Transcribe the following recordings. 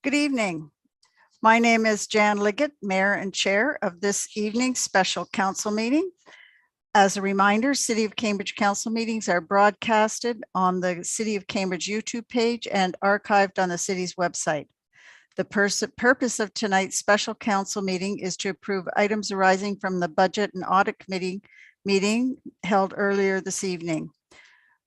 Good evening. My name is Jan Liggett, Mayor and Chair of this evening's special council meeting. As a reminder, City of Cambridge Council meetings are broadcasted on the City of Cambridge YouTube page and archived on the city's website. The purpose of tonight's special council meeting is to approve items arising from the Budget and Audit Committee meeting held earlier this evening.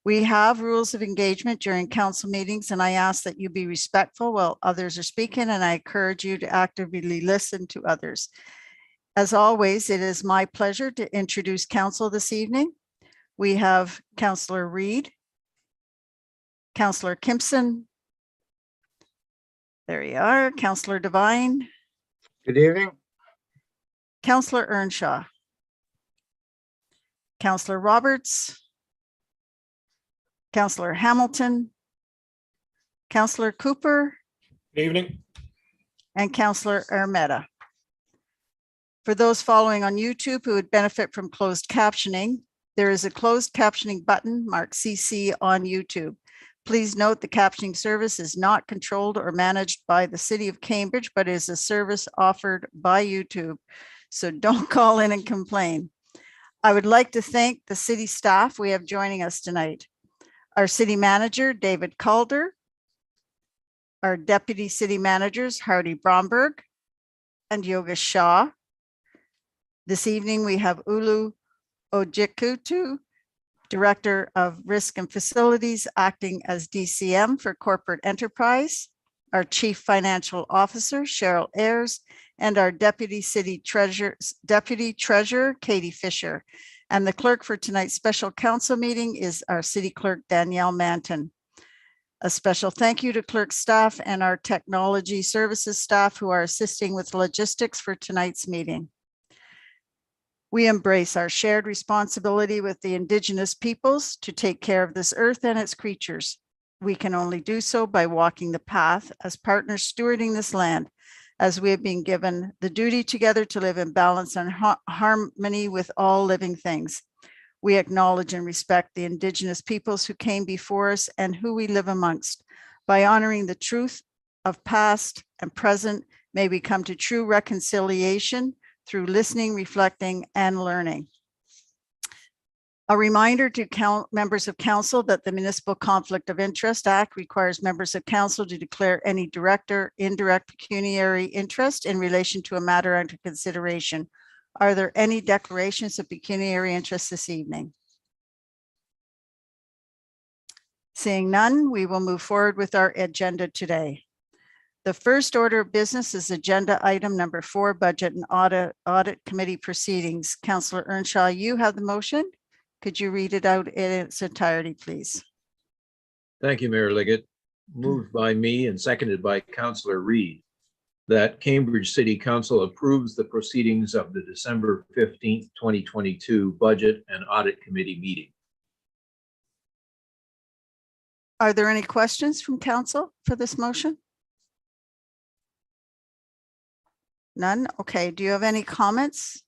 We have rules of engagement during council meetings, and I ask that you be respectful while others are speaking, and I encourage you to actively listen to others. As always, it is my pleasure to introduce council this evening. We have Councillor Reid, Councillor Kimpson. There you are, Councillor Devine. Good evening. Councillor Earnshaw. Councillor Roberts. Councillor Hamilton. Councillor Cooper. Good evening. And Councillor Armetta. For those following on YouTube who would benefit from closed captioning, there is a closed captioning button marked CC on YouTube. Please note the captioning service is not controlled or managed by the City of Cambridge, but is a service offered by YouTube. So don't call in and complain. I would like to thank the city staff we have joining us tonight. Our city manager, David Calder, our deputy city managers, Hardy Bromberg and Yogesh Shah. This evening, we have Ulu Ojikutu, Director of Risk and Facilities, acting as DCM for Corporate Enterprise, our Chief Financial Officer, Cheryl Ayers, and our Deputy Treasurer, Katie Fisher. And the clerk for tonight's special council meeting is our City Clerk, Danielle Manton. A special thank you to clerk staff and our technology services staff who are assisting with logistics for tonight's meeting. We embrace our shared responsibility with the Indigenous peoples to take care of this earth and its creatures. We can only do so by walking the path as partners stewarding this land, as we have been given the duty together to live in balance and harmony with all living things. We acknowledge and respect the Indigenous peoples who came before us and who we live amongst. By honoring the truth of past and present, may we come to true reconciliation through listening, reflecting, and learning. A reminder to members of council that the Municipal Conflict of Interest Act requires members of council to declare any direct or indirect pecuniary interest in relation to a matter under consideration. Are there any declarations of pecuniary interest this evening? Seeing none, we will move forward with our agenda today. The first order of business is agenda item number 4, Budget and Audit Committee proceedings. Councillor Earnshaw, you have the motion. Could you read it out in its entirety, please? Thank you, Mayor Liggett. Moved by me and seconded by Councillor Reid that Cambridge City Council approves the proceedings of the December 15th, 2022 Budget and Audit Committee meeting. Are there any questions from council for this motion? None? Okay. Do you have any comments?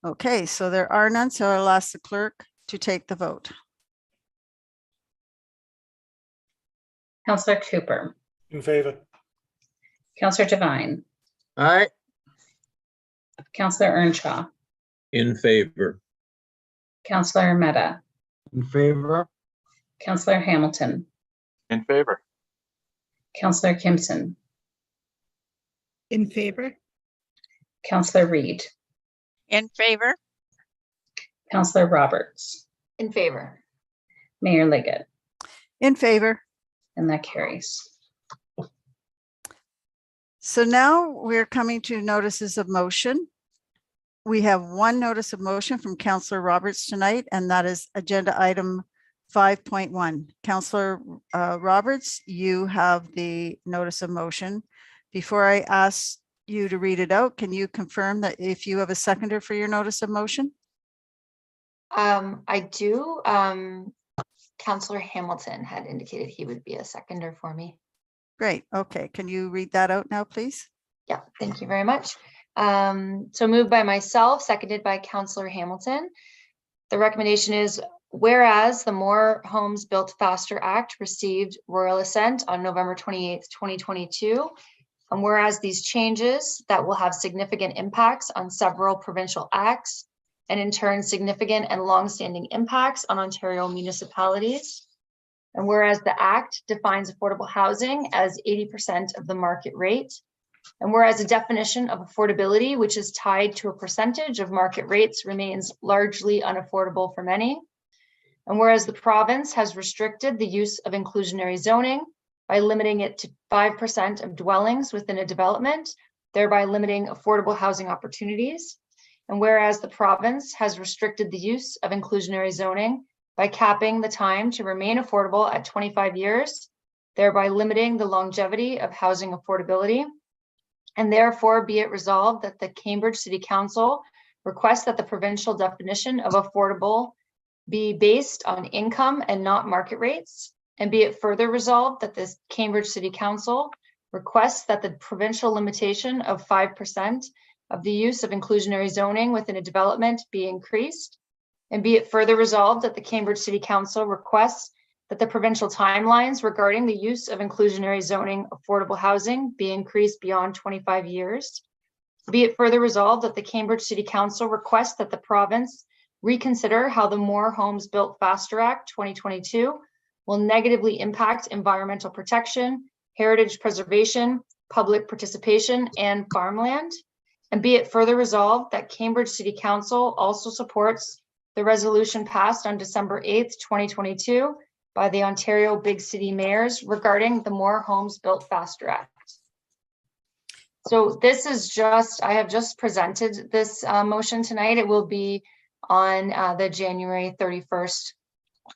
Okay, so there are none, so I'll ask the clerk to take the vote. Councillor Cooper. In favor. Councillor Devine. Aye. Councillor Earnshaw. In favor. Councillor Armetta. In favor. Councillor Hamilton. In favor. Councillor Kimpson. In favor. Councillor Reid. In favor. Councillor Roberts. In favor. Mayor Liggett. In favor. And that carries. So now we're coming to notices of motion. We have one notice of motion from Councillor Roberts tonight, and that is agenda item 5.1. Councillor Roberts, you have the notice of motion. Before I ask you to read it out, can you confirm that if you have a seconder for your notice of motion? I do. Councillor Hamilton had indicated he would be a seconder for me. Great. Okay. Can you read that out now, please? Yeah, thank you very much. So moved by myself, seconded by Councillor Hamilton, The recommendation is, whereas the More Homes Built Faster Act received royal assent on November 28th, 2022, and whereas these changes that will have significant impacts on several provincial acts and in turn significant and longstanding impacts on Ontario municipalities. And whereas the Act defines affordable housing as 80% of the market rate, and whereas a definition of affordability, which is tied to a percentage of market rates, remains largely unaffordable for many. And whereas the province has restricted the use of inclusionary zoning by limiting it to 5% of dwellings within a development, thereby limiting affordable housing opportunities. And whereas the province has restricted the use of inclusionary zoning by capping the time to remain affordable at 25 years, thereby limiting the longevity of housing affordability. And therefore be it resolved that the Cambridge City Council requests that the provincial definition of affordable be based on income and not market rates. And be it further resolved that this Cambridge City Council requests that the provincial limitation of 5% of the use of inclusionary zoning within a development be increased. And be it further resolved that the Cambridge City Council requests that the provincial timelines regarding the use of inclusionary zoning affordable housing be increased beyond 25 years. Be it further resolved that the Cambridge City Council requests that the province reconsider how the More Homes Built Faster Act 2022 will negatively impact environmental protection, heritage preservation, public participation, and farmland. And be it further resolved that Cambridge City Council also supports the resolution passed on December 8th, 2022 by the Ontario Big City Mayors regarding the More Homes Built Faster Act. So this is just, I have just presented this motion tonight. It will be on the January 31st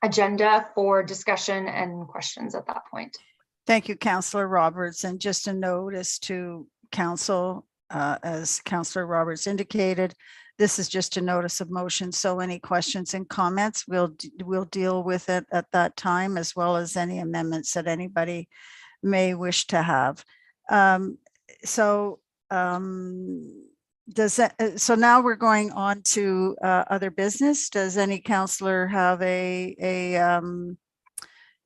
agenda for discussion and questions at that point. Thank you, Councillor Roberts. And just a notice to council, as Councillor Roberts indicated, this is just a notice of motion. So any questions and comments, we'll deal with it at that time, as well as any amendments that anybody may wish to have. So now we're going on to other business. Does any councillor have any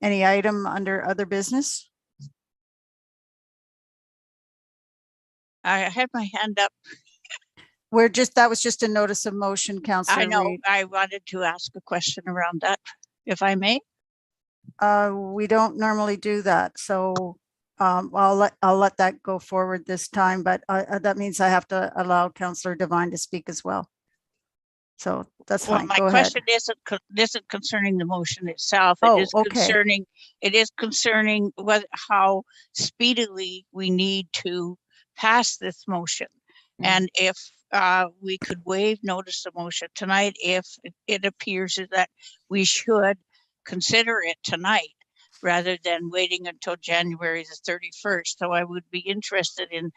item under other business? I had my hand up. That was just a notice of motion, Councillor I know, Reid. I wanted to ask a question around that, if I may. We don't normally do that, so I'll let that go forward this time, but that means I have to allow Councillor Devine to speak as well. So that's Well, fine. my Go ahead. question isn't concerning the motion itself. Oh, It is okay. concerning how speedily we need to pass this motion. And if we could waive notice of motion tonight, if it appears that we should consider it tonight rather than waiting until January the 31st. So I would be interested in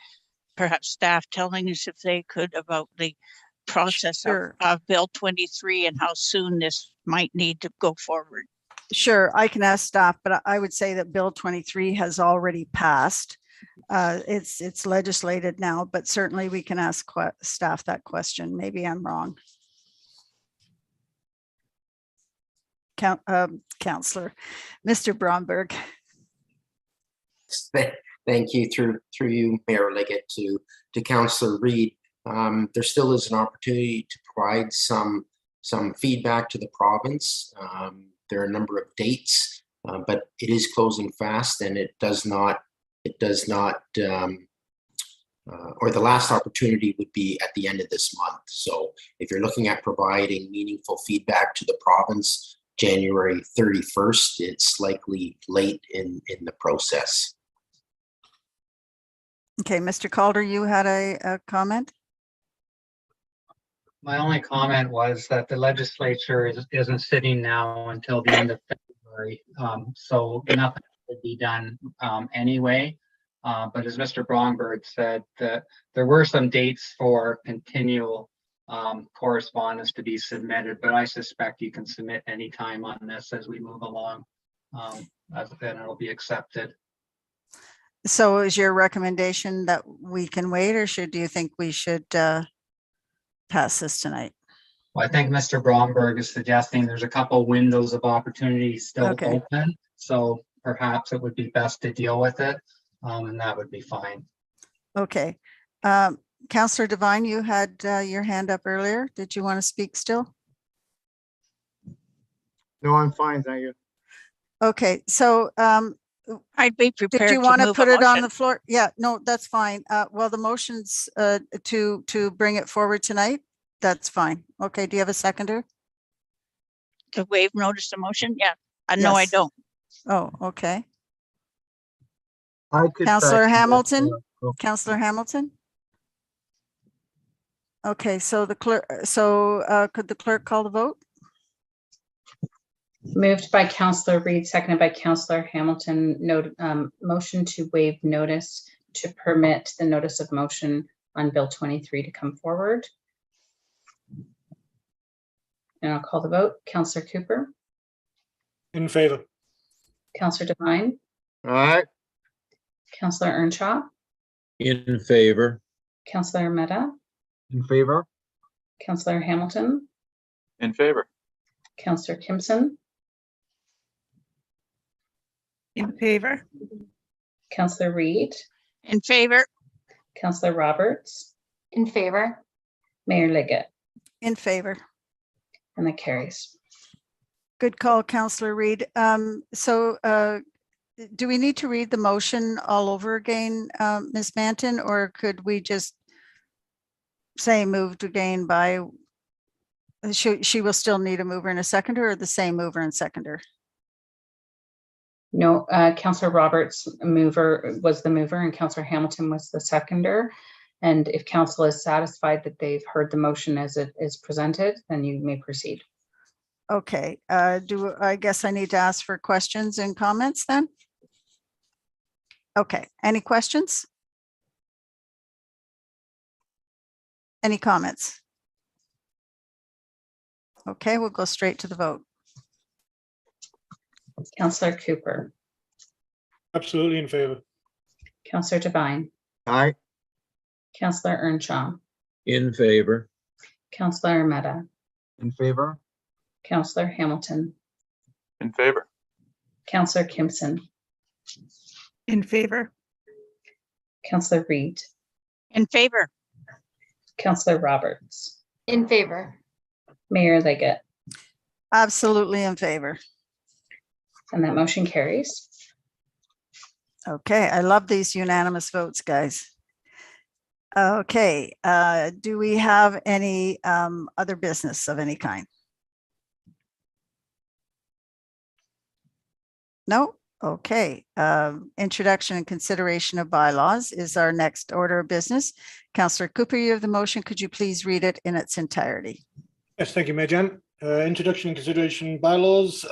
perhaps staff telling us if they could about the process Sure. of Bill 23 and how soon this might need to go forward. Sure, I can ask staff, but I would say that Bill 23 has already passed. It's legislated now, but certainly we can ask staff that question. Maybe I'm wrong. Councillor, Mr. Bromberg. Thank you through you, Mayor Liggett, to Councillor Reid. There still is an opportunity to provide some feedback to the province. There are a number of dates, but it is closing fast, and it does not, or the last opportunity would be at the end of this month. So if you're looking at providing meaningful feedback to the province, January 31st, it's likely late in the process. Okay, Mr. Calder, you had a comment? My only comment was that the legislature isn't sitting now until the end of February. So nothing could be done anyway. But as Mr. Bromberg said, that there were some dates for continual correspondence to be submitted, but I suspect you can submit any time on this as we move along, then it'll be accepted. So is your recommendation that we can wait, or do you think we should pass this tonight? Well, I think Mr. Bromberg is suggesting there's a couple windows of opportunity still Okay. open. So perhaps it would be best to deal with it, and that would be fine. Okay. Counselor Devine, you had your hand up earlier. Did you want to speak still? No, I'm fine, thank you. Okay, so I'd be did prepared you to want to move a put it on motion. the floor? Yeah, no, that's fine. Well, the motion's to bring it forward tonight. That's fine. Okay, do you have a seconder? To waive notice of motion? Yeah. No, I Yes. don't. Oh, okay. I could Counselor second it, Hamilton? uh, Counselor Hamilton? Okay, so the clerk, could the clerk call the vote? Moved by Counselor Reed, seconded by Counselor Hamilton. Motion to waive notice to permit the notice of motion on Bill 23 to come forward. And I'll call the vote. Counselor Cooper, In favor. Counselor Devine, All right, Counselor Earnshaw, In favor. Counselor Meta, in favor? Counselor Hamilton, In favor. Counselor Kimson, In favor. Counselor Reed, In favor? Counselor Roberts, In favor? Mayor Liggett, In favor. and that carries. Good call, Counselor Reed. Do we need to read the motion all over again, Ms. Manton, or could we just say moved again by, she will still need a mover and a seconder, or the same mover and seconder? No, Counselor Roberts was the mover and Counselor Hamilton was the seconder. And if council is satisfied that they've heard the motion as it is presented, then you may proceed. Okay, I guess I need to ask for questions and comments then? Okay, any questions? Any comments? Okay, we'll go straight to the vote. Counselor Cooper, Absolutely in favor. Counselor Devine, Aye, Counselor Earnshaw, In favor. Counselor Meta, in favor? Counselor Hamilton, In favor. Counselor Kimson, In favor. Counselor Reed, In favor? Counselor Roberts, In favor? Mayor Liggett, Absolutely in favor. and that motion carries. Okay, I love these unanimous votes, guys. Okay, do we have any other business of any kind? No? Okay. Introduction and consideration of bylaws is our next order of business. Councillor Cooper, you have the motion. Could you please read it in its entirety? Yes, thank you, Mayor Jen. Introduction and consideration bylaws,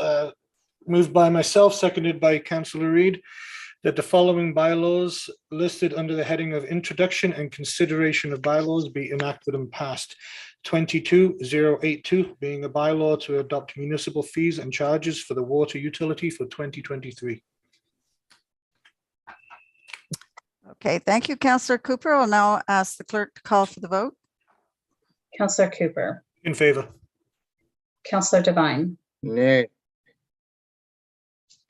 moved by myself, seconded by Councillor Reed, that the following bylaws listed under the heading of Introduction and Consideration of Bylaws be enacted and passed. 22082 being a bylaw to adopt municipal fees and charges for the water utility for 2023. Okay, thank you, Councillor Cooper. I'll now ask the clerk to call for the vote. Counselor Cooper, In favor. Counselor Devine, Nay.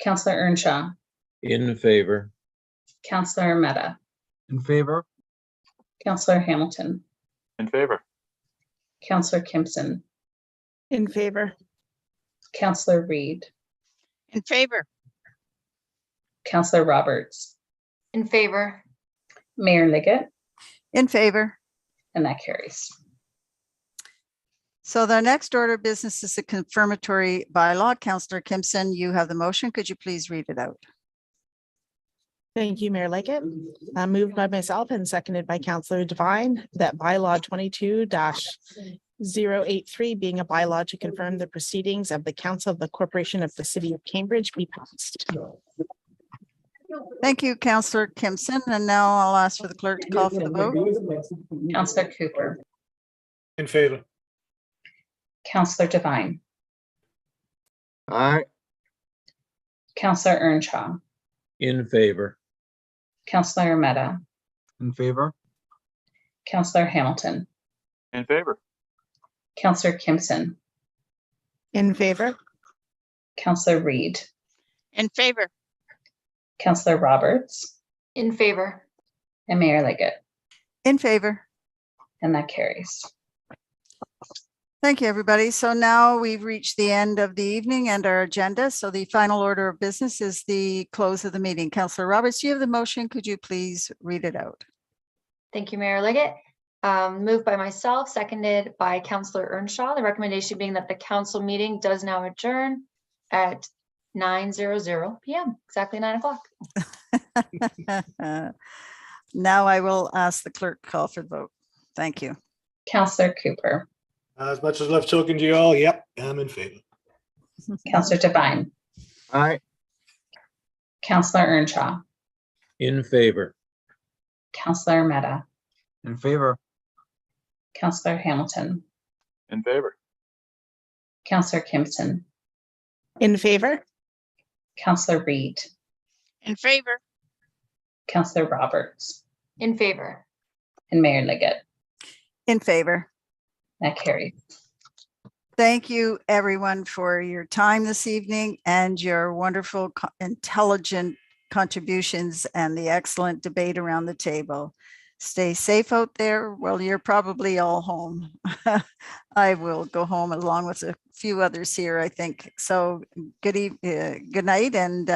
Counselor Earnshaw, In favor. Counselor Meta, In favor? Counselor Hamilton, In favor. Counselor Kimson, In favor. Counselor Reed, In favor? Counselor Roberts, In favor? Mayor Liggett, In favor. and that carries. So the next order of business is a confirmatory bylaw. Councillor Kimson, you have the motion. Could you please read it out? Thank you, Mayor Liggett. Moved by myself and seconded by Councillor Devine that bylaw 22-083 being a bylaw to confirm the proceedings of the Council of the Corporation of the City of Cambridge be passed. Thank you, Councillor Kimson. And now I'll ask for the clerk to call for the vote. Counselor Cooper, In favor. Counselor Devine, Aye, Counselor Earnshaw, In favor. Counselor Meta, in favor? Counselor Hamilton, In favor. Counselor Kimpson, In favor? Counselor Reed, In favor. Counselor Roberts, In favor. and Mayor Liggett, In favor. and that carries. Thank you, everybody. So now we've reached the end of the evening and our agenda. So the final order of business is the close of the meeting. Councillor Roberts, do you have the motion? Could you please read it out? Thank you, Mayor Liggett. Moved by myself, seconded by Councillor Earnshaw. The recommendation being that the council meeting does now adjourn at 9:00 PM, exactly 9 o'clock. Now I will ask the clerk to call for the vote. Thank you. Counselor Cooper, As much as I love talking to you all, yep, I'm in favor. Counselor Devine, Aye. Counselor Earnshaw, In favor. Counselor Meta, In favor. Counselor Hamilton, In favor. Counselor Kimpson, In favor? Counselor Reed, In favor. Counselor Roberts, In favor. and Mayor Liggett. In favor. That carries. Thank you, everyone, for your time this evening and your wonderful, intelligent contributions and the excellent debate around the table. Stay safe out there. Well, you're probably all home. I will go home along with a few others here, I think. So good night and